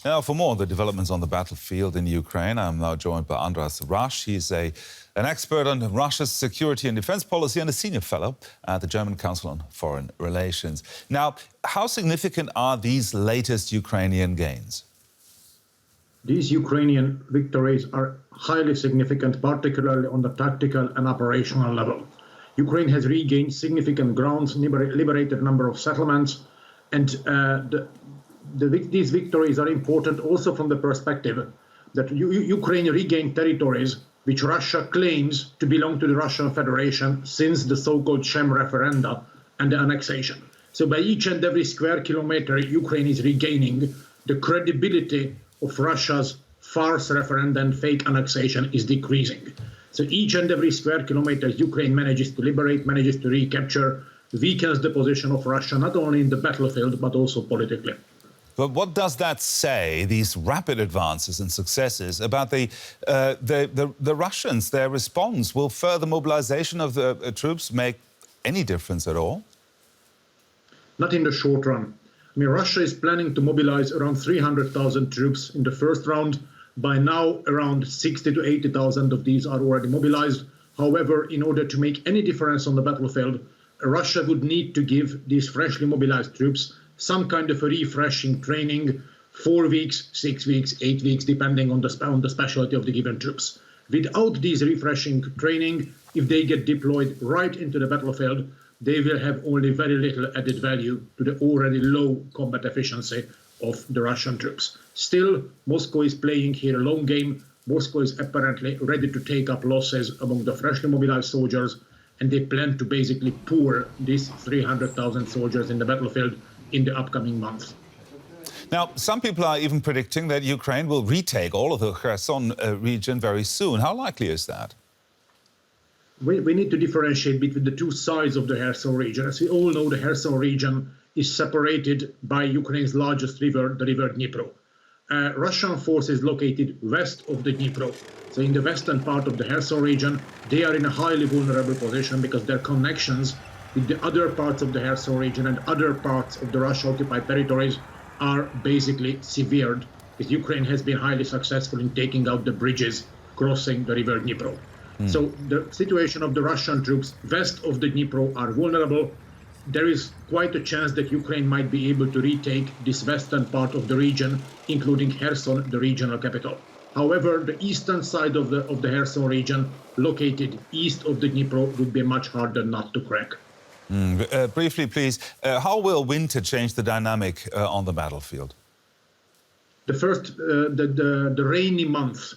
Now, for more on the developments on the battlefield in Ukraine, I'm now joined by András Rácz. He's an expert on Russia's security and defense policy and a senior fellow at the German Council on Foreign Relations. Now, how significant are these latest Ukrainian gains? These Ukrainian victories are highly significant, particularly on the tactical and operational level. Ukraine has regained significant grounds, liberated a number of settlements, and these victories are important also from the perspective that Ukraine regained territories which Russia claims to belong to the Russian Federation since the so-called sham referenda and the annexation. So by each and every square kilometer, Ukraine is regaining the credibility of Russia's farce referenda and fake annexation is decreasing. So each and every square kilometer Ukraine manages to liberate, manages to recapture, weakens the position of Russia, not only in the battlefield, but also politically. But what does that say, these rapid advances and successes, about the Russians, their response? Will further mobilization of the troops make any difference at all? Not in the short run. I mean, Russia is planning to mobilize around 300,000 troops in the first round. By now, around 60 to 80,000 of these are already mobilized. However, in order to make any difference on the battlefield, Russia would need to give these freshly mobilized troops some kind of a refreshing training, 4 weeks, 6 weeks, 8 weeks, depending on the specialty of the given troops. Without these refreshing training, if they get deployed right into the battlefield, they will have only very little added value to the already low combat efficiency of the Russian troops. Still, Moscow is playing here a long game. Moscow is apparently ready to take up losses among the freshly mobilized soldiers, and they plan to basically pour these 300,000 soldiers in the battlefield in the upcoming months. Now, some people are even predicting that Ukraine will retake all of the Kherson region very soon. How likely is that? We need to differentiate between the two sides of the Kherson region. As we all know, the Kherson region is separated by Ukraine's largest river, the river Dnipro. Russian forces located west of the Dnipro. So in the western part of the Kherson region, they are in a highly vulnerable position because their connections with the other parts of the Kherson region and other parts of the Russia-occupied territories are basically severed, because Ukraine has been highly successful in taking out the bridges crossing the river Dnipro. So the situation of the Russian troops west of the Dnipro are vulnerable. There is quite a chance that Ukraine might be able to retake this western part of the region, including Kherson, the regional capital. However, the eastern side of the Kherson region, located east of the Dnipro, would be much harder not to crack. Briefly, please, how will winter change the dynamic on the battlefield? The rainy months,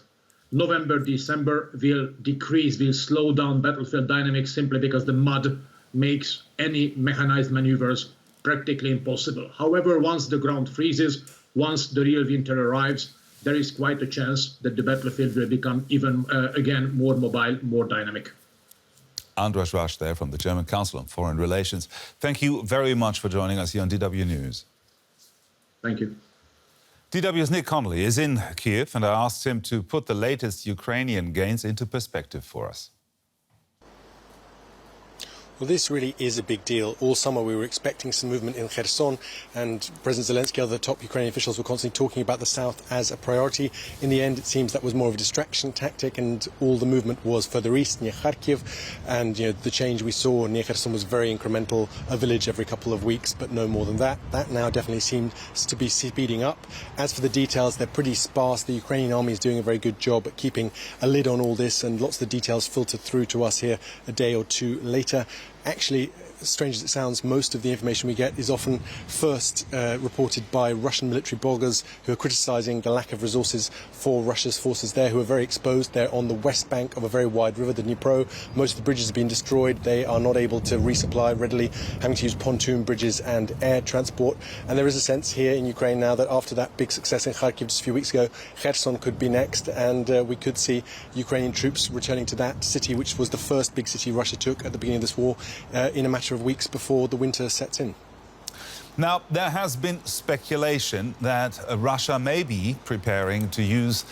November, December, will decrease, will slow down battlefield dynamics simply because the mud makes any mechanized maneuvers practically impossible. However, once the ground freezes, once the real winter arrives, there is quite a chance that the battlefield will become even, again, more mobile, more dynamic. András Rácz there from the German Council on Foreign Relations. Thank you very much for joining us here on DW News. Thank you. DW's Nick Connolly is in Kyiv, and I asked him to put the latest Ukrainian gains into perspective for us. Well, this really is a big deal. All summer we were expecting some movement in Kherson, and President Zelensky and other top Ukrainian officials were constantly talking about the south as a priority. In the end, it seems that was more of a distraction tactic, and all the movement was further east, near Kharkiv. And the change we saw near Kherson was very incremental, a village every couple of weeks, but no more than that. That now definitely seems to be speeding up. As for the details, they're pretty sparse. The Ukrainian army is doing a very good job at keeping a lid on all this, and lots of the details filter through to us here a day or two later. Actually, as strange as it sounds, most of the information we get is often first reported by Russian military bloggers who are criticising the lack of resources for Russia's forces there, who are very exposed. They're on the west bank of a very wide river, the Dnipro. Most of the bridges have been destroyed. They are not able to resupply readily, having to use pontoon bridges and air transport. And there is a sense here in Ukraine now that after that big success in Kharkiv just a few weeks ago, Kherson could be next, and we could see Ukrainian troops returning to that city, which was the first big city Russia took at the beginning of this war, in a matter of weeks before the winter sets in. Now, there has been speculation that Russia may be preparing to use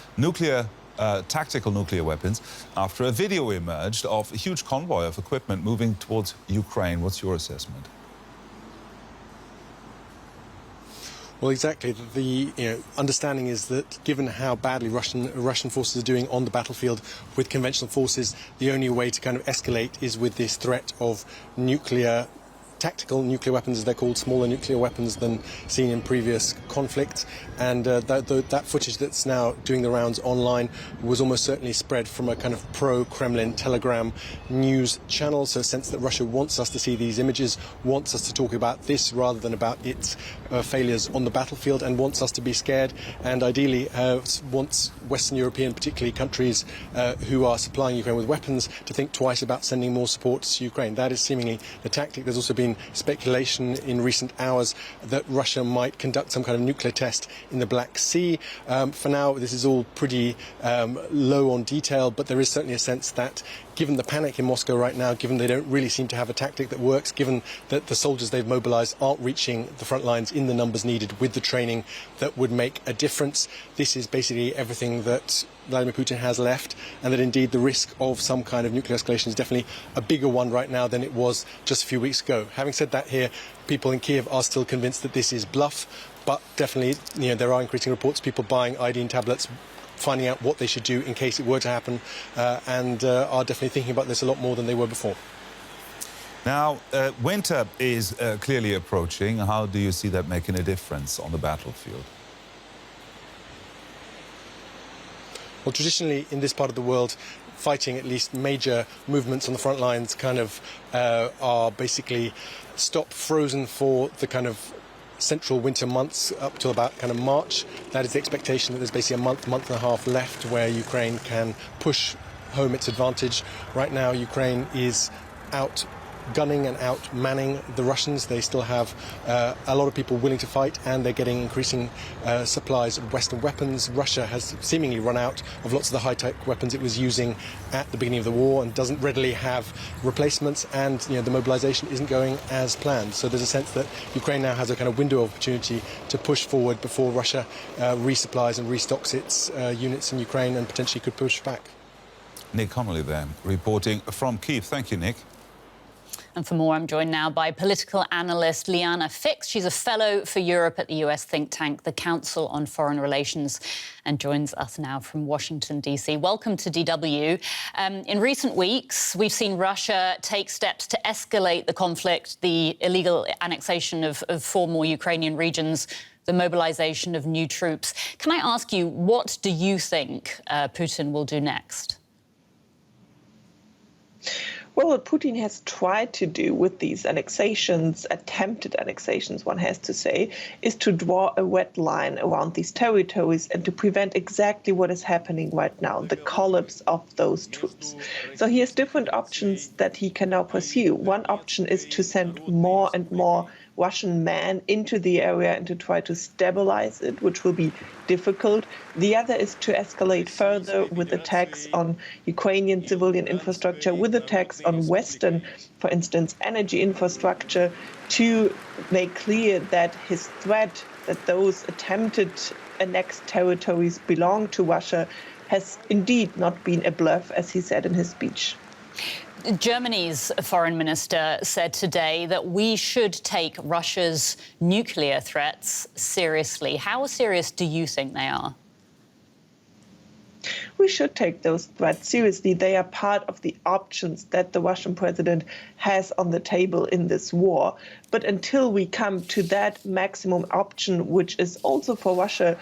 tactical nuclear weapons after a video emerged of a huge convoy of equipment moving towards Ukraine. What's your assessment? Well, exactly. The understanding is that given how badly Russian forces are doing on the battlefield with conventional forces, the only way to kind of escalate is with this threat of tactical nuclear weapons, as they're called, smaller nuclear weapons than seen in previous conflicts. And that footage that's now doing the rounds online was almost certainly spread from a kind of pro-Kremlin Telegram news channel. So a sense that Russia wants us to see these images, wants us to talk about this rather than about its failures on the battlefield, and wants us to be scared, and ideally wants Western European, particularly countries who are supplying Ukraine with weapons, to think twice about sending more support to Ukraine. That is seemingly the tactic. There's also been speculation in recent hours that Russia might conduct some kind of nuclear test in the Black Sea. For now, this is all pretty low on detail, but there is certainly a sense that given the panic in Moscow right now, given they don't really seem to have a tactic that works, given that the soldiers they've mobilized aren't reaching the front lines in the numbers needed with the training that would make a difference, this is basically everything that Vladimir Putin has left, and that indeed the risk of some kind of nuclear escalation is definitely a bigger one right now than it was just a few weeks ago. Having said that, here, people in Kyiv are still convinced that this is bluff, but definitely, there are increasing reports of people buying iodine tablets, finding out what they should do in case it were to happen, and are definitely thinking about this a lot more than they were before. Now, winter is clearly approaching. How do you see that making a difference on the battlefield? Well, traditionally, in this part of the world, fighting, at least major movements on the front lines, kind of are basically stopped, frozen for the kind of central winter months up to about kind of March. That is the expectation that there's basically a month and a half left where Ukraine can push home its advantage. Right now, Ukraine is out gunning and out manning the Russians. They still have a lot of people willing to fight, and they're getting increasing supplies of Western weapons. Russia has seemingly run out of lots of the high-tech weapons it was using at the beginning of the war and doesn't readily have replacements, and the mobilization isn't going as planned. So there's a sense that Ukraine now has a kind of window of opportunity to push forward before Russia resupplies and restocks its units in Ukraine and potentially could push back. Nick Connolly there, reporting from Kyiv. Thank you, Nick. And for more, I'm joined now by political analyst Liana Fix. She's a fellow for Europe at the US think tank, the Council on Foreign Relations, and joins us now from Washington, D.C. Welcome to DW. In recent weeks, we've seen Russia take steps to escalate the conflict, the illegal annexation of 4 more Ukrainian regions, the mobilization of new troops. Can I ask you, what do you think Putin will do next? Well, what Putin has tried to do with these annexations, attempted annexations, one has to say, is to draw a red line around these territories and to prevent exactly what is happening right now, the collapse of those troops. So he has different options that he can now pursue. One option is to send more and more Russian men into the area and to try to stabilize it, which will be difficult. The other is to escalate further with attacks on Ukrainian civilian infrastructure, with attacks on Western, for instance, energy infrastructure, to make clear that his threat that those attempted annexed territories belong to Russia has indeed not been a bluff, as he said in his speech. Germany's foreign minister said today that we should take Russia's nuclear threats seriously. How serious do you think they are? We should take those threats seriously. They are part of the options that the Russian president has on the table in this war. But until we come to that maximum option, which is also for Russia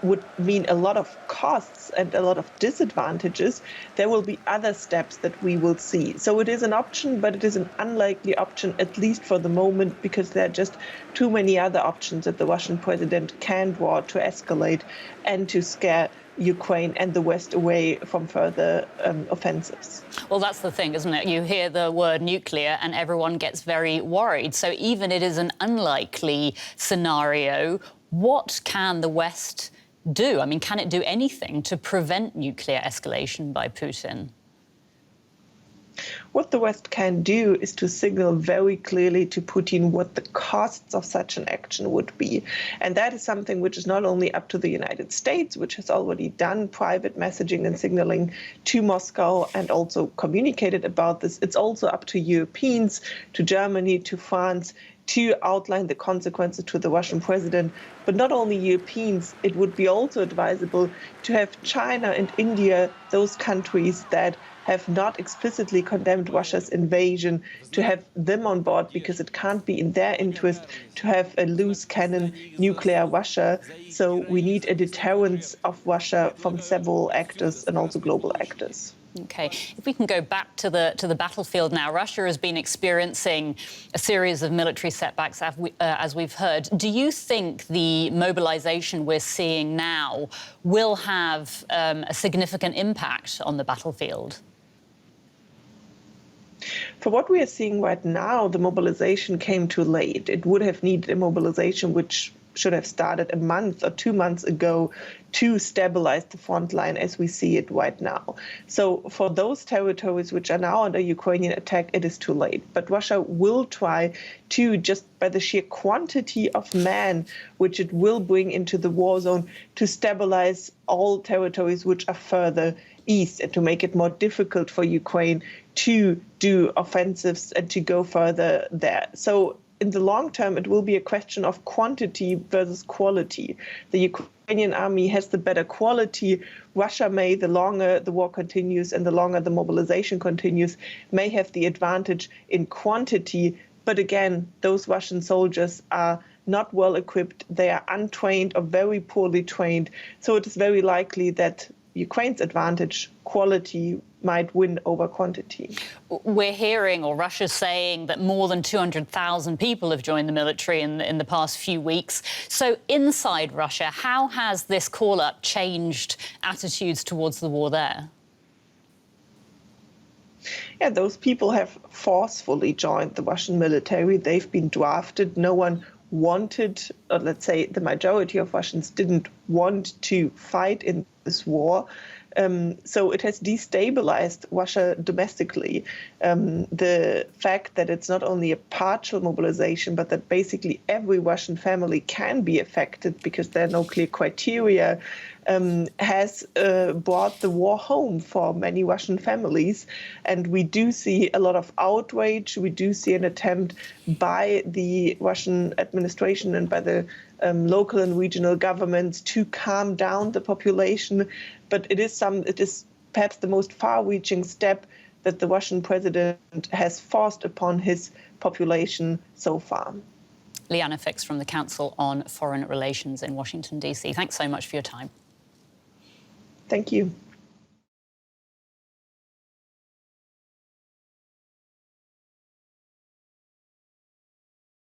would mean a lot of costs and a lot of disadvantages, there will be other steps that we will see. So it is an option, but it is an unlikely option, at least for the moment, because there are just too many other options that the Russian president can draw to escalate and to scare Ukraine and the West away from further offensives. Well, that's the thing, isn't it? You hear the word nuclear and everyone gets very worried. So even it is an unlikely scenario, what can the West do? I mean, can it do anything to prevent nuclear escalation by Putin? What the West can do is to signal very clearly to Putin what the costs of such an action would be. And that is something which is not only up to the United States, which has already done private messaging and signaling to Moscow and also communicated about this. It's also up to Europeans, to Germany, to France, to outline the consequences to the Russian president. But not only Europeans, it would be also advisable to have China and India, those countries that have not explicitly condemned Russia's invasion, to have them on board, because it can't be in their interest to have a loose cannon nuclear Russia. So we need a deterrence of Russia from several actors and also global actors. OK. If we can go back to the battlefield now, Russia has been experiencing a series of military setbacks, as we've heard. Do you think the mobilization we're seeing now will have a significant impact on the battlefield? For what we are seeing right now, the mobilization came too late. It would have needed a mobilization which should have started a month or 2 months ago to stabilize the front line as we see it right now. So for those territories which are now under Ukrainian attack, it is too late. But Russia will try to, just by the sheer quantity of men which it will bring into the war zone, to stabilize all territories which are further east and to make it more difficult for Ukraine to do offensives and to go further there. So in the long term, it will be a question of quantity versus quality. The Ukrainian army has the better quality. Russia may, the longer the war continues and the longer the mobilization continues, may have the advantage in quantity. But again, those Russian soldiers are not well equipped. They are untrained or very poorly trained. So it is very likely that Ukraine's advantage, quality, might win over quantity. We're hearing, or Russia's saying, that more than 200,000 people have joined the military in the past few weeks. So inside Russia, how has this call-up changed attitudes towards the war there? Yeah, those people have forcefully joined the Russian military. They've been drafted. No one wanted, or let's say the majority of Russians didn't want to fight in this war. So it has destabilized Russia domestically. The fact that it's not only a partial mobilization, but that basically every Russian family can be affected because there are no clear criteria, has brought the war home for many Russian families. And we do see a lot of outrage. We do see an attempt by the Russian administration and by the local and regional governments to calm down the population. But it is perhaps the most far-reaching step that the Russian president has forced upon his population so far. Liana Fix from the Council on Foreign Relations in Washington, D.C. Thanks so much for your time. Thank you.